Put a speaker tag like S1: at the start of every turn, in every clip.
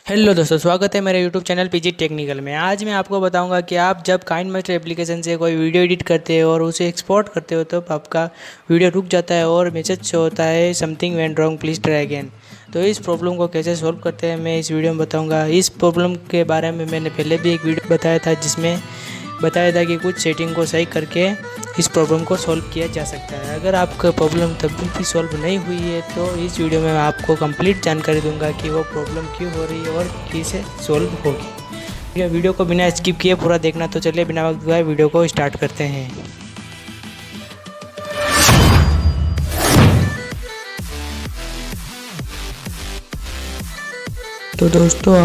S1: Hello दोस्तों, स्वागत है मेरे यूट्यूब चैनल पीजी टेक्निकल में। आज मैं आपको बताऊंगा कि आप जब काइनमास्टर एप्लीकेशन से कोई वीडियो एडिट करते हो और उसे एक्सपोर्ट करते हो तो आपका वीडियो रुक जाता है और मैसेज शो होता है something went wrong, please try again. तो इस प्रॉब्लम को कैसे सॉल्व करते हैं मैं इस वीडियो में बताऊँगा। इस प्रॉब्लम के बारे में मैंने पहले भी एक वीडियो बताया था जिसमें बताया था कि कुछ सेटिंग को सही करके इस प्रॉब्लम को सॉल्व किया जा सकता है। अगर आपका प्रॉब्लम तब भी सॉल्व नहीं हुई है तो इस वीडियो में मैं आपको कंप्लीट जानकारी दूंगा कि वो प्रॉब्लम क्यों हो रही है और कैसे सॉल्व होगी। वीडियो को बिना स्किप किए पूरा देखना। तो चलिए बिना वक्त गवाए वीडियो को स्टार्ट करते हैं। तो दोस्तों,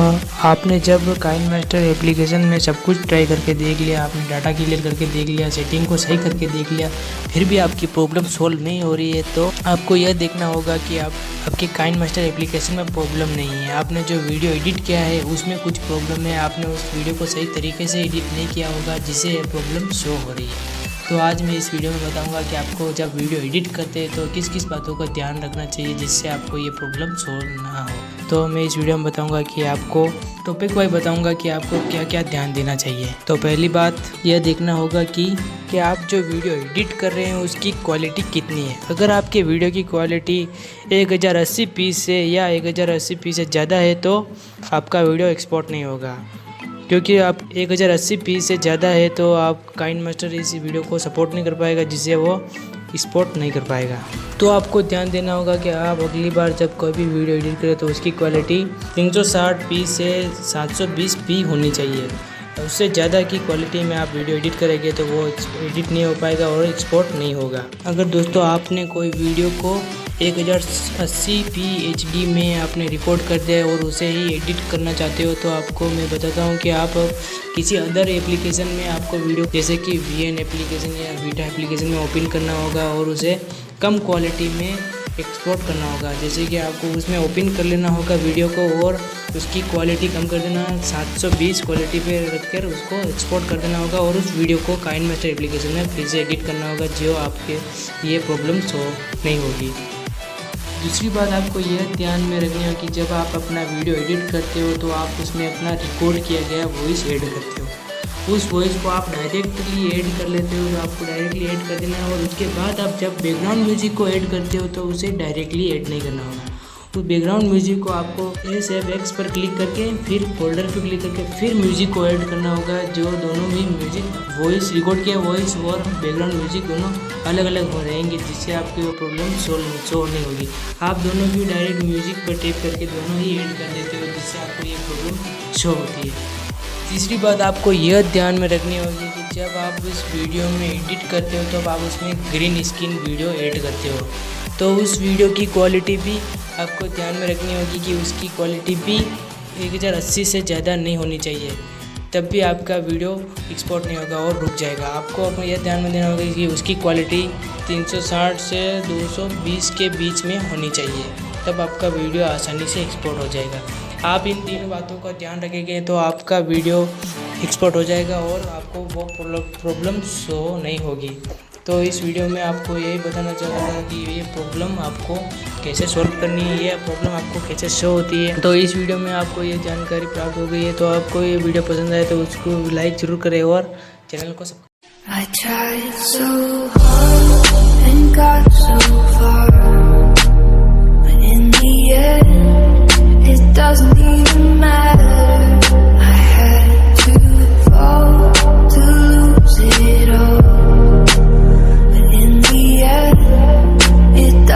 S1: आपने जब काइनमास्टर एप्लीकेशन में सब कुछ ट्राई करके देख लिया, आपने डाटा क्लियर करके देख लिया, सेटिंग को सही करके देख लिया, फिर भी आपकी प्रॉब्लम सॉल्व नहीं हो रही है तो आपको यह देखना होगा कि आपके काइनमास्टर एप्लीकेशन में प्रॉब्लम नहीं है। आपने जो वीडियो एडिट किया है उसमें कुछ प्रॉब्लम है, आपने उस वीडियो को सही तरीके से एडिट नहीं किया होगा जिससे यह प्रॉब्लम शो हो रही है। तो आज मैं इस वीडियो में बताऊंगा कि आपको जब वीडियो एडिट करते हैं तो किस किस बातों का ध्यान रखना चाहिए जिससे आपको ये प्रॉब्लम सॉल्व ना हो। तो मैं इस वीडियो में बताऊंगा कि आपको टॉपिक वाइज बताऊंगा कि आपको क्या क्या ध्यान देना चाहिए। तो पहली बात यह देखना होगा कि आप जो वीडियो एडिट कर रहे हैं उसकी क्वालिटी कितनी है। अगर आपके वीडियो की क्वालिटी 1080p से या 1080p से ज़्यादा है तो आपका वीडियो एक्सपोर्ट नहीं होगा, क्योंकि आप 1080p से ज़्यादा है तो आप काइनमास्टर इस वीडियो को सपोर्ट नहीं कर पाएगा जिससे वो एक्सपोर्ट नहीं कर पाएगा। तो आपको ध्यान देना होगा कि आप अगली बार जब कोई भी वीडियो एडिट करें तो उसकी क्वालिटी 360p से 720p होनी चाहिए। उससे ज़्यादा की क्वालिटी में आप वीडियो एडिट करेंगे तो वो एडिट नहीं हो पाएगा और एक्सपोर्ट नहीं होगा। अगर दोस्तों आपने कोई वीडियो को 1080p HD में आपने रिकॉर्ड कर दिया और उसे ही एडिट करना चाहते हो तो आपको मैं बताता हूँ कि आप किसी अदर एप्लीकेशन में आपको वीडियो जैसे कि VN एप्लीकेशन या वीटा एप्लीकेशन में ओपन करना होगा और उसे कम क्वालिटी में एक्सपोर्ट करना होगा। जैसे कि आपको उसमें ओपन कर लेना होगा वीडियो को और उसकी क्वालिटी कम कर देना, 720 क्वालिटी पे रखकर उसको एक्सपोर्ट कर देना होगा और उस वीडियो को काइनमास्टर एप्लीकेशन में फिर से एडिट करना होगा जो आपके ये प्रॉब्लम सॉल्व नहीं होगी। दूसरी बात आपको यह ध्यान में रखनी है कि जब आप अपना वीडियो एडिट करते हो तो आप उसमें अपना रिकॉर्ड किया गया वॉइस ऐड करते हो। उस वॉइस को आप डायरेक्टली ऐड कर लेते हो, तो आपको डायरेक्टली ऐड कर देना है और उसके बाद आप जब बैकग्राउंड म्यूजिक को ऐड करते हो तो उसे डायरेक्टली ऐड नहीं करना होगा। उस बैकग्राउंड म्यूजिक को आपको SFX पर क्लिक करके फिर फोल्डर पर क्लिक करके फिर म्यूजिक को ऐड करना होगा। जो दोनों भी म्यूजिक वॉइस रिकॉर्ड किया वॉइस और बैकग्राउंड म्यूजिक दोनों अलग अलग हो रहेंगे जिससे आपकी वो प्रॉब्लम सॉल्व नहीं होगी। आप दोनों भी डायरेक्ट म्यूजिक पर टैप करके दोनों ही ऐड कर देते हो जिससे आपको ये प्रॉब्लम शो होती है। तीसरी बात आपको यह ध्यान में रखनी होगी कि जब आप इस वीडियो में एडिट करते हो तो आप उसमें ग्रीन स्क्रीन वीडियो ऐड करते हो तो उस वीडियो की क्वालिटी भी आपको ध्यान में रखनी होगी कि उसकी क्वालिटी भी 1080 से ज़्यादा नहीं होनी चाहिए, तब भी आपका वीडियो एक्सपोर्ट नहीं होगा और रुक जाएगा। आपको अपना यह ध्यान में देना होगा कि उसकी क्वालिटी 360 से 220 के बीच में होनी चाहिए, तब आपका वीडियो आसानी से एक्सपोर्ट हो जाएगा। आप इन तीन बातों का ध्यान रखेंगे तो आपका वीडियो एक्सपोर्ट हो जाएगा और आपको वो प्रॉब्लम शो नहीं होगी। तो इस वीडियो में आपको यही बताना चाह रहा था कि ये प्रॉब्लम आपको कैसे सॉल्व करनी है, ये प्रॉब्लम आपको कैसे शो होती है। तो इस वीडियो में आपको ये जानकारी प्राप्त हो गई है। तो आपको ये वीडियो पसंद आए तो उसको लाइक ज़रूर करें और चैनल को सब्सक्राइब